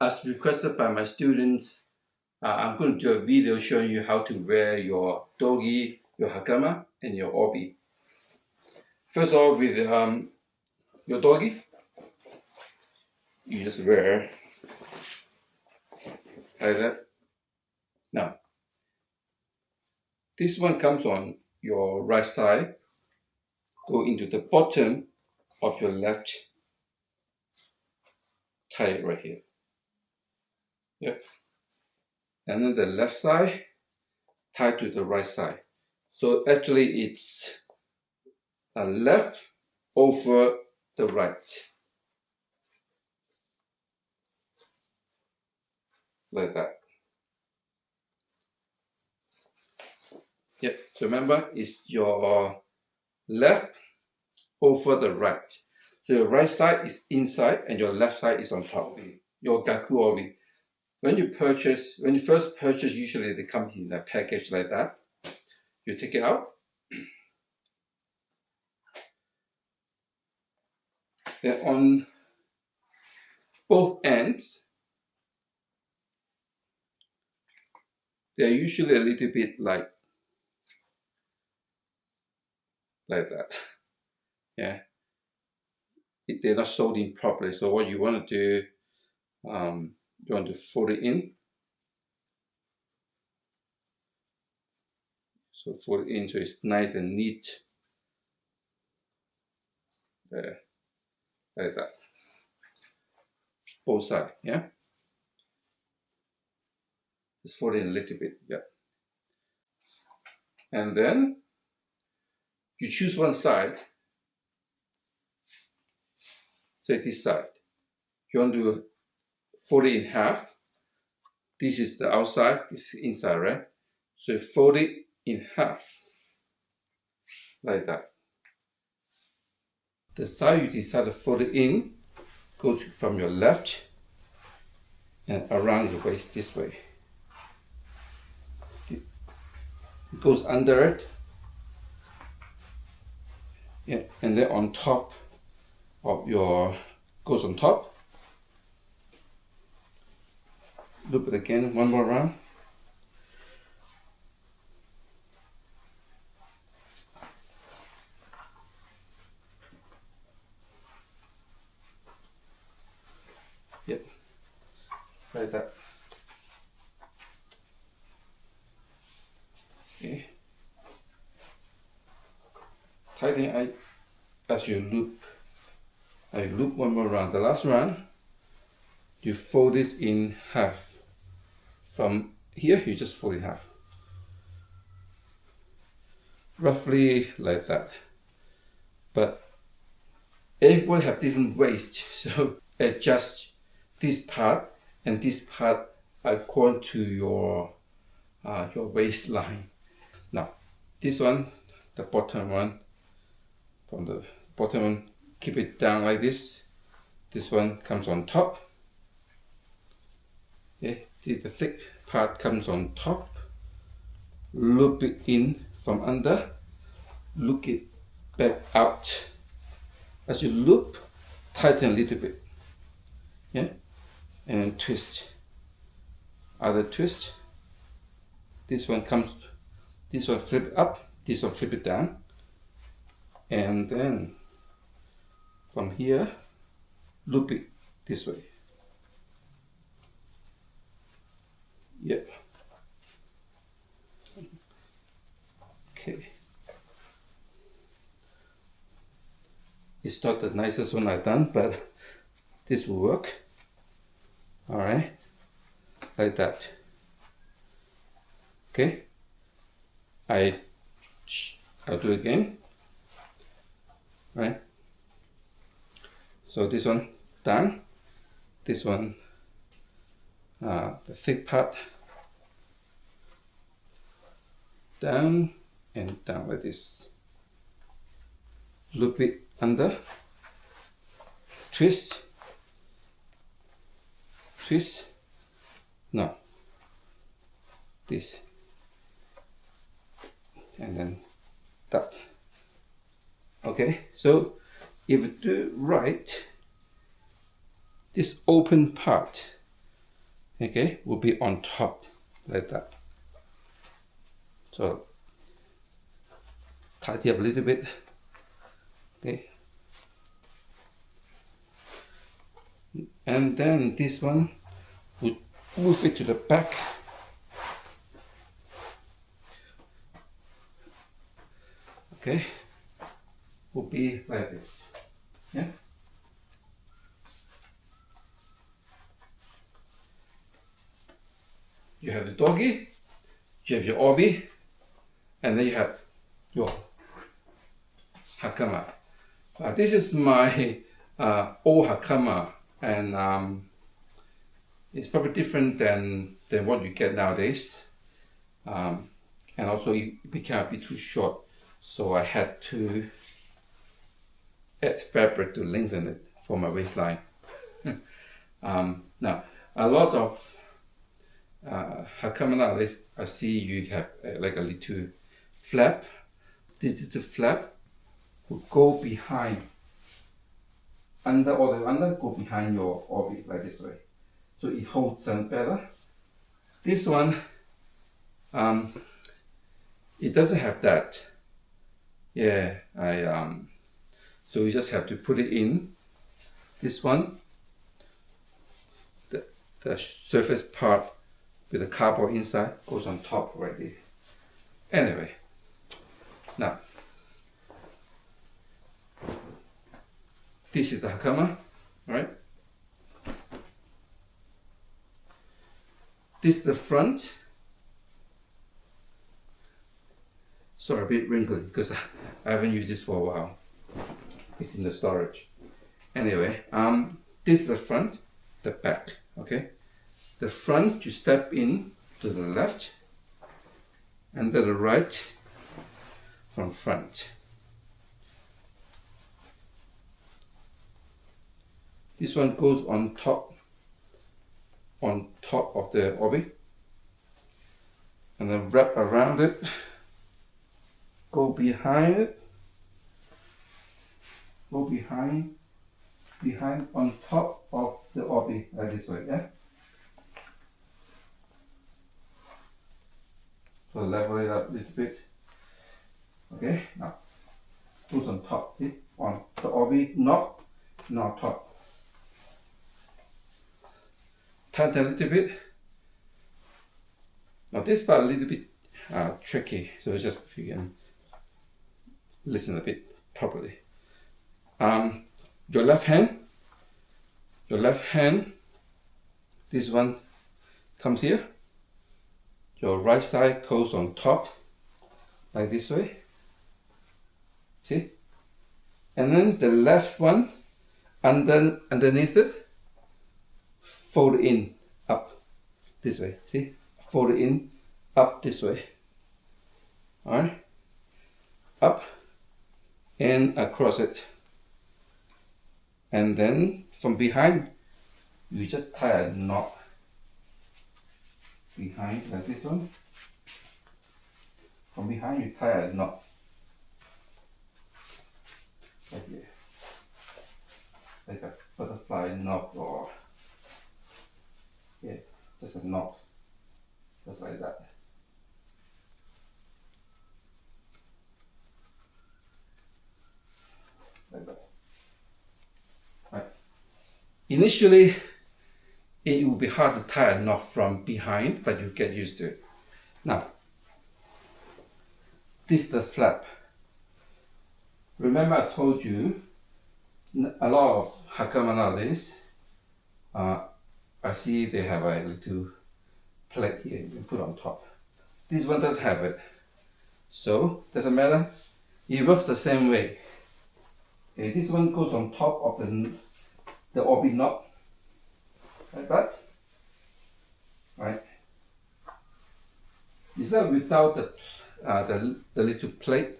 as requested by my students, I'm going to do a video showing you how to wear your dogi, your hakama, and your obi. First of all, with your dogi, you just wear like that. Now, this one comes on your right side, go into the bottom of your left thigh right here. Yep. And then the left side tied to the right side. So actually it's a left over the right. Like that. Yep. So remember, it's your left over the right. So your right side is inside and your left side is on top. Your Kaku-Obi. When you first purchase, usually they come in a package like that. You take it out. Then on both ends, they're usually a little bit like that. Yeah. They're not sewed in properly. So what you want to do, you want to fold it in. So fold it in so it's nice and neat. There, like that. Both sides, yeah. Just fold it in a little bit, yeah. And then you choose one side. Say this side. You want to fold it in half. This is the outside, this is inside, right? So you fold it in half, like that. The side you decide to fold it in goes from your left and around your waist this way. It goes under it, yeah, and then on top of goes on top. Loop it again, one more round. Yep, like that. Okay. Tighten as you loop. I loop one more round. The last round, you fold this in half. From here, you just fold it in half. Roughly like that. But everybody have different waist, so adjust this part and this part according to your waistline. Now, this one, the bottom one, from the bottom one, keep it down like this. This one comes on top. Okay, the thick part comes on top. Loop it in from under. Loop it back out. As you loop, tighten a little bit. Yeah, and then twist. Other twist. This one flip up. This one flip it down. And then from here, loop it this way. Yep. Okay. It's not the nicest one I've done, but this will work. All right, like that. Okay. I'll do it again. Right. So this one down. This one, the thick part, down and down like this. Loop it under, twist, twist, no, this, and then that. Okay, so if you do right, this open part okay, will be on top like that. So tidy up a little bit, okay. And then this one would move it to the back. Okay, will be like this. Yeah. You have the doggy, you have your obi, and then you have your Hakama. This is my old Hakama, and it's probably different than what you get nowadays. And also it became a bit too short, so I had to add fabric to lengthen it for my waistline. Now, a lot of Hakama nowadays, I see you have like a little flap. This little flap will go behind, under go behind your obi like this way. So it holds them better. This one, it doesn't have that. Yeah, so you just have to put it in. This one, the surface part with the cardboard inside goes on top already. Anyway, now this is the Hakama, right? This is the front. Sorry, a bit wrinkled because I haven't used this for a while. It's in the storage. Anyway, this is the front, the back, okay? The front, you step in to the left, and to the right from front. This one goes on top of the obi, and then wrap around it, go behind it, go behind on top of the obi like this way, yeah? So level it up a little bit. Okay, now goes on top, see? On the obi, not top. Tighten a little bit. Now this part a little bit tricky, so just if you can listen a bit properly. Your left hand, this one comes here. Your right side goes on top, like this way. See? And then the left one, underneath it, fold in, up, this way. See? Fold it in, up this way. Alright? Up and across it. And then from behind, you just tie a knot. Behind, like this one. From behind, you tie a knot. Like here. Like a butterfly knot, or yeah, just a knot. Just like that. Like that. Right. Initially, it will be hard to tie a knot from behind, but you get used to it. Now, this is the flap. Remember I told you, a lot of Hakama nowadays, I see they have a little plate here you can put on top. This one does have it. So, doesn't matter. It works the same way. Okay, this one goes on top of the obi knot. Like that, right? Is that without the little plate?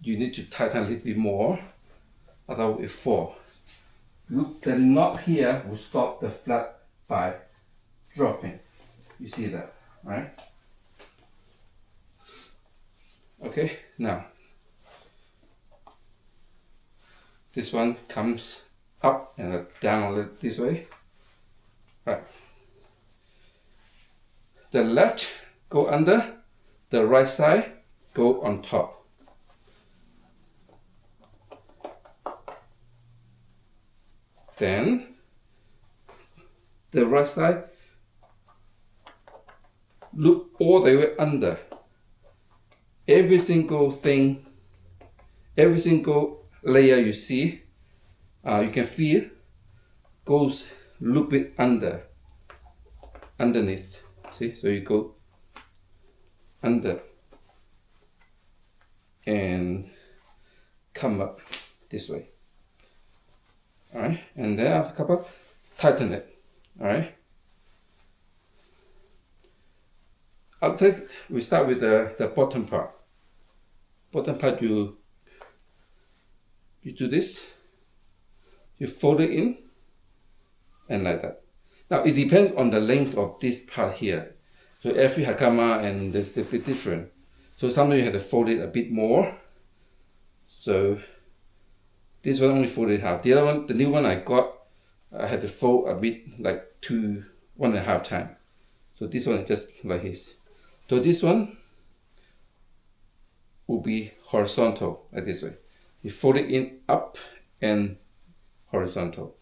You need to tighten a little bit more, otherwise it fall. Look, the knot here will stop the flap by dropping. You see that, right? Okay, now this one comes up and down a little this way. Right. the left go under, the right side go on top. Then the right side loop all the way under. Every single thing, every single layer you see, you can feel, goes loop it underneath. See, so you go under and come up this way. All right, and then after come up, tighten it. All right. We start with the bottom part. Bottom part, you do this. You fold it in, and like that. Now it depends on the length of this part here. So every hakama and this is a bit different. So sometimes you have to fold it a bit more. So this one only folded half. The other one, the new one I got, I had to fold a bit, like 1.5 times. So this one is just like this. So this one will be horizontal, like this way. You fold it in up and horizontal.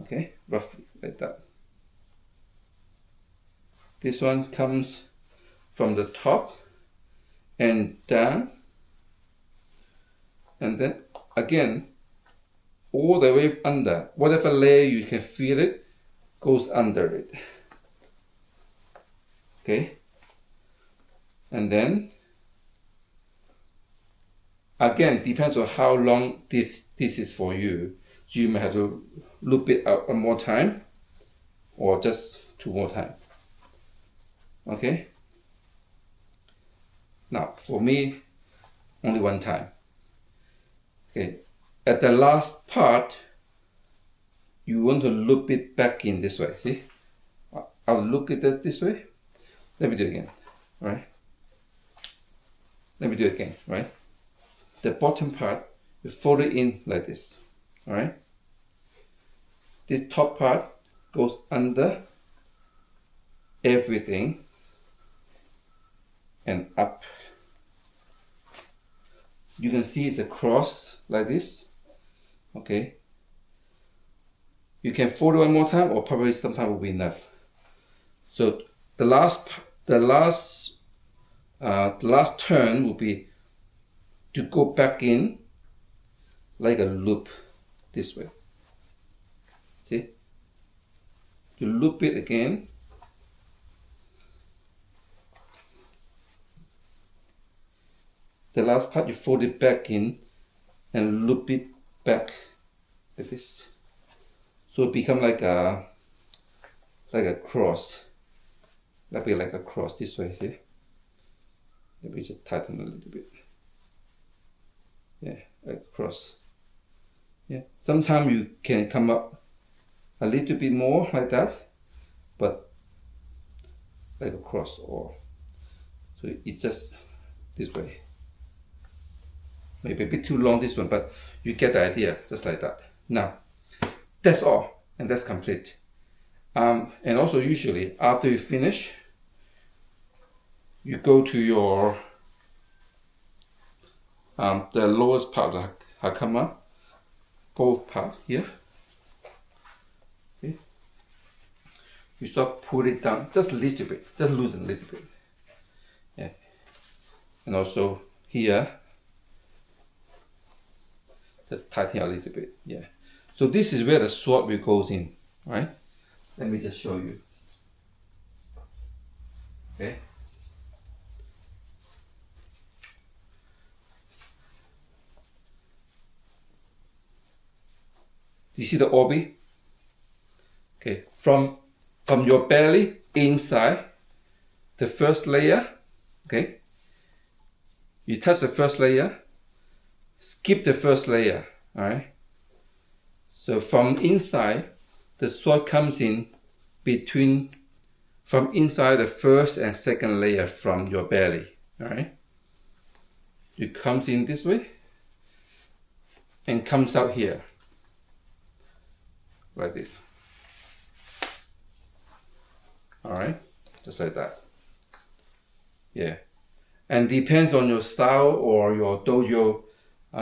Okay, roughly like that. This one comes from the top and down, and then again all the way under. Whatever layer you can feel it goes under it. Okay, and then again depends on how long this is for you. So you may have to loop it out one more time or just 2 more times. Okay, now for me only 1 time. Okay, at the last part you want to loop it back in this way. See, I'll look at it this way. Let me do it again. All right, let me do it again. Right, the bottom part you fold it in like this. All right, this top part goes under everything and up. You can see it's a cross like this. Okay, you can fold it 1 more time, or probably sometime will be enough. So the last turn will be to go back in like a loop this way. See, you loop it again. The last part you fold it back in and loop it back like this. So it becomes like a cross. That'll be like a cross this way, see? Let me just tighten a little bit. Yeah, like a cross. Yeah, sometimes you can come up a little bit more like that, but like a cross, or so it's just this way. Maybe a bit too long this one, but you get the idea, just like that. Now, that's all, and that's complete. And also usually after you finish, you go to your the lowest part of the hakama, both parts here. Okay. You start pull it down just a little bit, just loosen a little bit. Yeah. And also here, just tighten a little bit. Yeah. So this is where the sword will goes in, right? Let me just show you. Okay. Do you see the obi? Okay, from your belly inside, the first layer, okay? You touch the first layer, skip the first layer, all right? So from inside, the sword comes in from inside the first and second layer from your belly, all right? It comes in this way and comes out here, like this. All right, just like that. Yeah. And depends on your style or your dojo.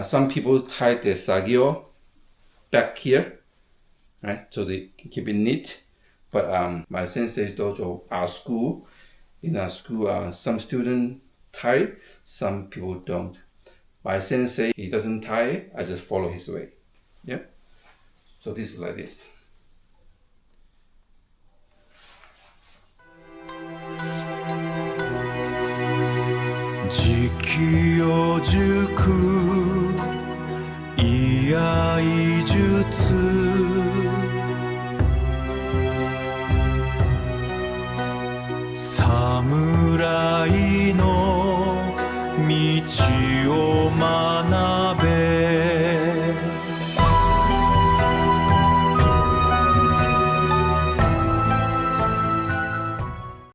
Some people tie the sagio back here, right? So they can keep it neat. But my sensei's dojo, our school, in our school, some students tie it, some people don't. My sensei, he doesn't tie it, I just follow his way. Yeah. So this is like this. Iaijutsu Samurai no michi o manai